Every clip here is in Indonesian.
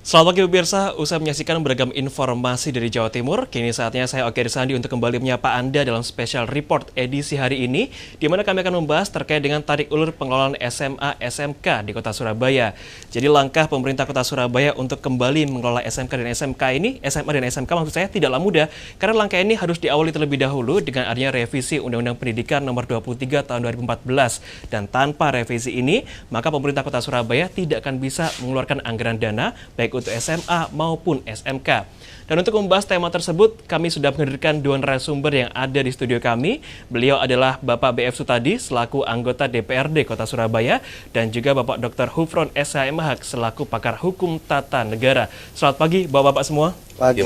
Selamat pagi pemirsa, usai menyaksikan beragam informasi dari Jawa Timur, kini saatnya saya Oke Risandi untuk kembali menyapa Anda dalam spesial report edisi hari ini, di mana kami akan membahas terkait dengan tarik ulur pengelolaan SMA SMK di Kota Surabaya. Jadi langkah pemerintah Kota Surabaya untuk kembali mengelola SMK dan SMK ini, SMA dan SMK maksud saya tidaklah mudah, karena langkah ini harus diawali terlebih dahulu dengan adanya revisi Undang-Undang Pendidikan Nomor 23 Tahun 2014. Dan tanpa revisi ini, maka pemerintah Kota Surabaya tidak akan bisa mengeluarkan anggaran dana, baik untuk SMA maupun SMK. Dan untuk membahas tema tersebut, kami sudah menghadirkan dua narasumber yang ada di studio kami. Beliau adalah Bapak BF Sutadi selaku anggota DPRD Kota Surabaya dan juga Bapak Dr. Hufron SHMH selaku pakar hukum tata negara. Selamat pagi Bapak-bapak semua. Pagi.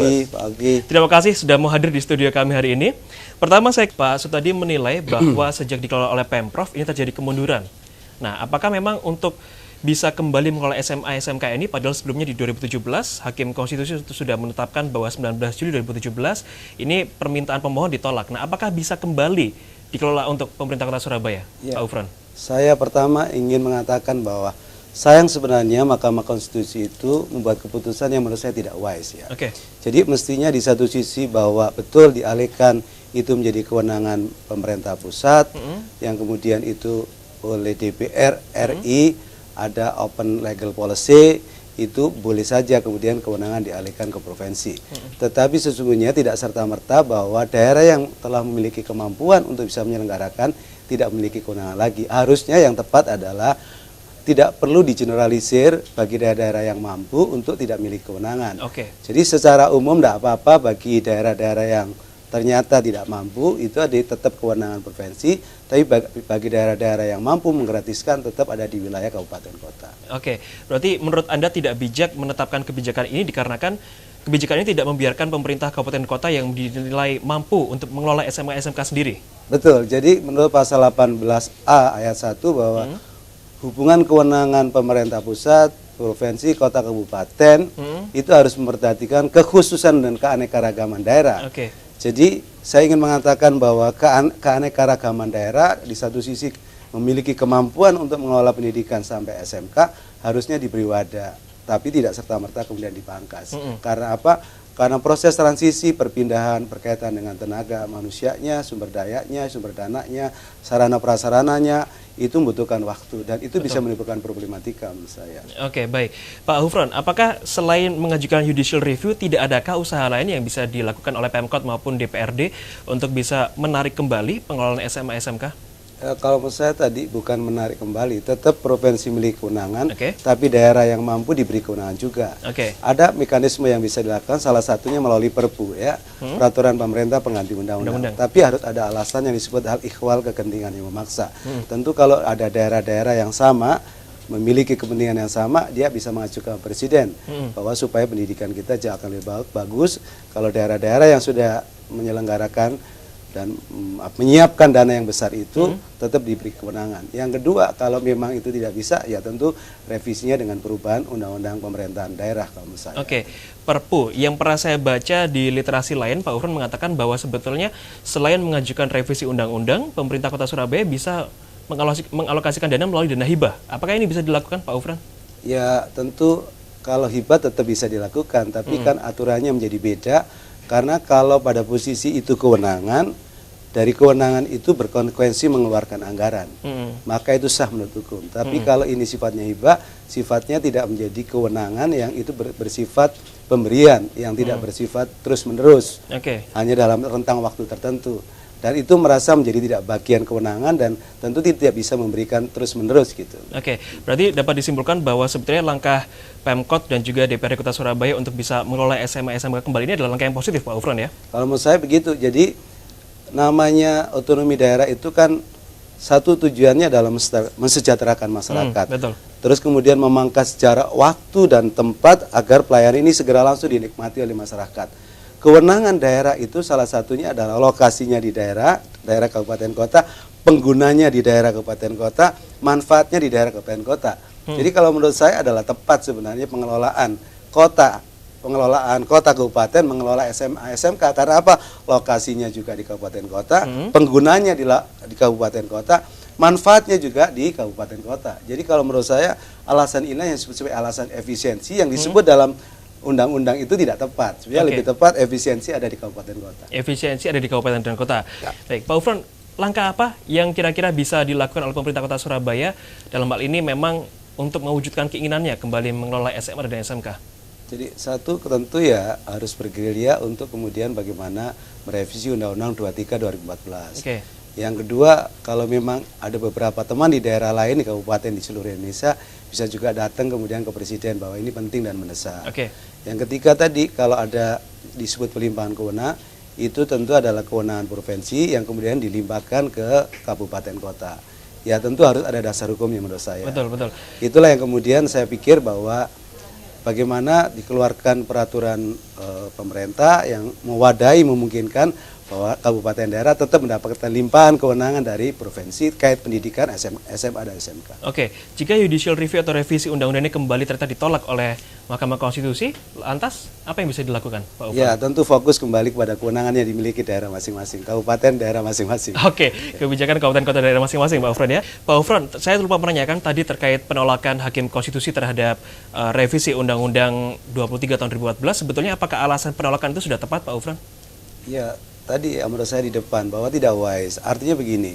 Terima kasih sudah mau hadir di studio kami hari ini. Pertama saya Pak Sutadi menilai bahwa sejak dikelola oleh Pemprov ini terjadi kemunduran. Nah, apakah memang untuk bisa kembali mengelola SMA SMK ini, padahal sebelumnya di 2017 Hakim Konstitusi sudah menetapkan bahwa 19 Juli 2017 ini permintaan pemohon ditolak. Nah, apakah bisa kembali dikelola untuk pemerintah Kota Surabaya, ya, Pak Ufron? Saya pertama ingin mengatakan bahwa sayang sebenarnya Mahkamah Konstitusi itu membuat keputusan yang menurut saya tidak wise ya. Oke. Jadi mestinya di satu sisi bahwa betul dialihkan itu menjadi kewenangan pemerintah pusat, yang kemudian itu oleh DPR RI ada open legal policy, itu boleh saja kemudian kewenangan dialihkan ke provinsi. Tetapi sesungguhnya tidak serta-merta bahwa daerah yang telah memiliki kemampuan untuk bisa menyelenggarakan tidak memiliki kewenangan lagi. Harusnya yang tepat adalah tidak perlu digeneralisir bagi daerah-daerah yang mampu untuk tidak memiliki kewenangan. Jadi secara umum tidak apa-apa bagi daerah-daerah yang ternyata tidak mampu, itu ada tetap kewenangan provinsi, tapi bagi daerah-daerah yang mampu menggratiskan tetap ada di wilayah kabupaten kota. Oke, berarti menurut Anda tidak bijak menetapkan kebijakan ini dikarenakan kebijakan ini tidak membiarkan pemerintah kabupaten kota yang dinilai mampu untuk mengelola SMA SMK sendiri? Betul, jadi menurut pasal 18A ayat 1 bahwa hubungan kewenangan pemerintah pusat, provinsi, kota, kabupaten itu harus memperhatikan kekhususan dan keanekaragaman daerah. Jadi saya ingin mengatakan bahwa keanekaragaman daerah di satu sisi memiliki kemampuan untuk mengelola pendidikan sampai SMK harusnya diberi wadah, tapi tidak serta-merta kemudian dipangkas. Karena apa? Karena proses transisi perpindahan berkaitan dengan tenaga manusianya, sumber dayanya, sumber dananya, sarana prasarananya, itu membutuhkan waktu dan itu bisa menimbulkan problematika menurut saya. Oke, baik. Pak Hufron, apakah selain mengajukan judicial review, tidak adakah usaha lain yang bisa dilakukan oleh Pemkot maupun DPRD untuk bisa menarik kembali pengelolaan SMA SMK? Kalau menurut saya tadi bukan menarik kembali, tetap provinsi memiliki kewenangan, tapi daerah yang mampu diberi kewenangan juga. Ada mekanisme yang bisa dilakukan, salah satunya melalui Perpu ya, peraturan pemerintah pengganti undang-undang. Tapi harus ada alasan yang disebut hal ikhwal, kegentingan yang memaksa. Tentu kalau ada daerah-daerah yang sama, memiliki kepentingan yang sama, dia bisa mengajukan presiden bahwa supaya pendidikan kita jauh akan lebih bagus. Kalau daerah-daerah yang sudah menyelenggarakan dan menyiapkan dana yang besar itu tetap diberi kewenangan. Yang kedua, kalau memang itu tidak bisa, ya tentu revisinya dengan perubahan undang-undang pemerintahan daerah kalau menurut saya. Perpu yang pernah saya baca di literasi lain, Pak Ufron mengatakan bahwa sebetulnya selain mengajukan revisi undang-undang, pemerintah Kota Surabaya bisa mengalokasikan dana melalui dana hibah. Apakah ini bisa dilakukan, Pak Ufron? Ya, tentu kalau hibah tetap bisa dilakukan, tapi kan aturannya menjadi beda. Karena kalau pada posisi itu kewenangan, dari kewenangan itu berkonsekuensi mengeluarkan anggaran, maka itu sah menurut hukum. Tapi kalau ini sifatnya hibah, sifatnya tidak menjadi kewenangan yang itu bersifat pemberian, yang tidak bersifat terus-menerus, hanya dalam rentang waktu tertentu. Dan itu merasa menjadi tidak bagian kewenangan dan tentu tidak bisa memberikan terus-menerus gitu. Berarti dapat disimpulkan bahwa sebetulnya langkah Pemkot dan juga DPRD Kota Surabaya untuk bisa mengelola SMA SMK kembali ini adalah langkah yang positif, Pak Ufron ya? Kalau menurut saya begitu. Jadi namanya otonomi daerah itu kan satu tujuannya adalah mensejahterakan masyarakat. Terus kemudian memangkas jarak waktu dan tempat agar pelayanan ini segera langsung dinikmati oleh masyarakat. Kewenangan daerah itu salah satunya adalah lokasinya di daerah kabupaten kota, penggunanya di daerah kabupaten kota, manfaatnya di daerah kabupaten kota. Jadi kalau menurut saya adalah tepat sebenarnya pengelolaan kota kabupaten mengelola SMA SMK karena apa? Lokasinya juga di kabupaten kota, penggunanya di kabupaten kota, manfaatnya juga di kabupaten kota. Jadi kalau menurut saya alasan inilah yang disebut sebagai alasan efisiensi yang disebut dalam undang-undang itu tidak tepat. Sebenarnya lebih tepat efisiensi ada di kabupaten kota. Efisiensi ada di kabupaten dan kota. Ya. Baik, Pak Ufron, langkah apa yang kira-kira bisa dilakukan oleh pemerintah Kota Surabaya dalam hal ini memang untuk mewujudkan keinginannya kembali mengelola SMA dan SMK? Jadi satu tentu ya harus bergerilya untuk kemudian bagaimana merevisi Undang-Undang 23 2014. Oke. Yang kedua, kalau memang ada beberapa teman di daerah lain di kabupaten di seluruh Indonesia bisa juga datang kemudian ke Presiden bahwa ini penting dan mendesak. Oke. Yang ketiga tadi kalau ada disebut pelimpahan kewenangan itu tentu adalah kewenangan provinsi yang kemudian dilimpahkan ke kabupaten kota. Ya tentu harus ada dasar hukumnya menurut saya. Betul, betul. Itulah yang kemudian saya pikir bahwa bagaimana dikeluarkan peraturan pemerintah yang mewadahi memungkinkan bahwa kabupaten daerah tetap mendapatkan limpahan kewenangan dari provinsi terkait pendidikan SMA dan SMK. Oke, jika judicial review atau revisi undang-undang ini kembali ternyata ditolak oleh Mahkamah Konstitusi, lantas apa yang bisa dilakukan, Pak Ufron? Ya, tentu fokus kembali kepada kewenangan yang dimiliki daerah masing-masing, kabupaten daerah masing-masing. Oke, kebijakan kabupaten kota daerah masing-masing, Pak Ufron ya. Pak Ufron, saya lupa menanyakan tadi terkait penolakan Hakim Konstitusi terhadap revisi Undang-Undang 23 tahun 2014, sebetulnya apakah alasan penolakan itu sudah tepat, Pak Ufron? Ya, tadi menurut saya di depan bahwa tidak wise. Artinya begini,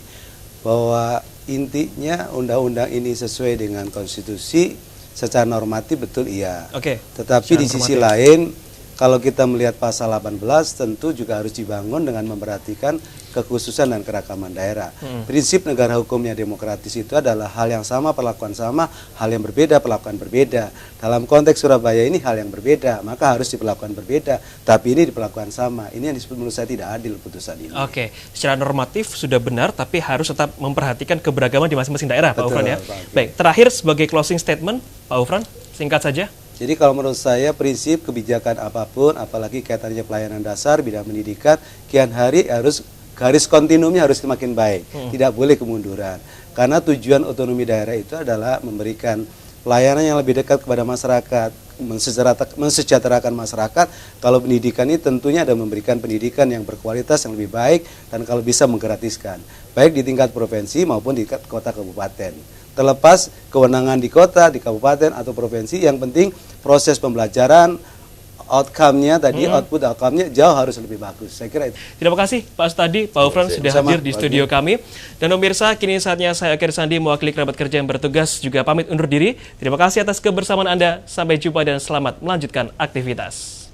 bahwa intinya undang-undang ini sesuai dengan konstitusi secara normatif betul iya. Oke. Tetapi di sisi lain kalau kita melihat pasal 18 tentu juga harus dibangun dengan memperhatikan kekhususan dan keragaman daerah. Prinsip negara hukumnya demokratis itu adalah hal yang sama perlakuan sama, hal yang berbeda perlakuan berbeda. Dalam konteks Surabaya ini hal yang berbeda, maka harus diperlakukan berbeda. Tapi ini diperlakukan sama. Ini yang disebut menurut saya tidak adil putusan ini. Oke, secara normatif sudah benar, tapi harus tetap memperhatikan keberagaman di masing-masing daerah, Pak Ufron ya. Baik, terakhir sebagai closing statement, Pak Ufron, singkat saja. Jadi kalau menurut saya prinsip kebijakan apapun, apalagi kaitannya pelayanan dasar, bidang pendidikan, kian hari harus garis kontinumnya harus semakin baik, tidak boleh kemunduran. Karena tujuan otonomi daerah itu adalah memberikan pelayanan yang lebih dekat kepada masyarakat, mensejahterakan masyarakat. Kalau pendidikan ini tentunya ada memberikan pendidikan yang berkualitas, yang lebih baik, dan kalau bisa menggratiskan, baik di tingkat provinsi maupun di kota kabupaten. Terlepas kewenangan di kota, di kabupaten, atau provinsi, yang penting proses pembelajaran, outcome-nya tadi, outcome-nya jauh harus lebih bagus. Saya kira itu. Terima kasih Pak Stadi, Pak Ufron sudah hadir di studio kami. Dan pemirsa, kini saatnya saya Oke Irsandi mewakili kerabat kerja yang bertugas juga pamit undur diri. Terima kasih atas kebersamaan Anda. Sampai jumpa dan selamat melanjutkan aktivitas.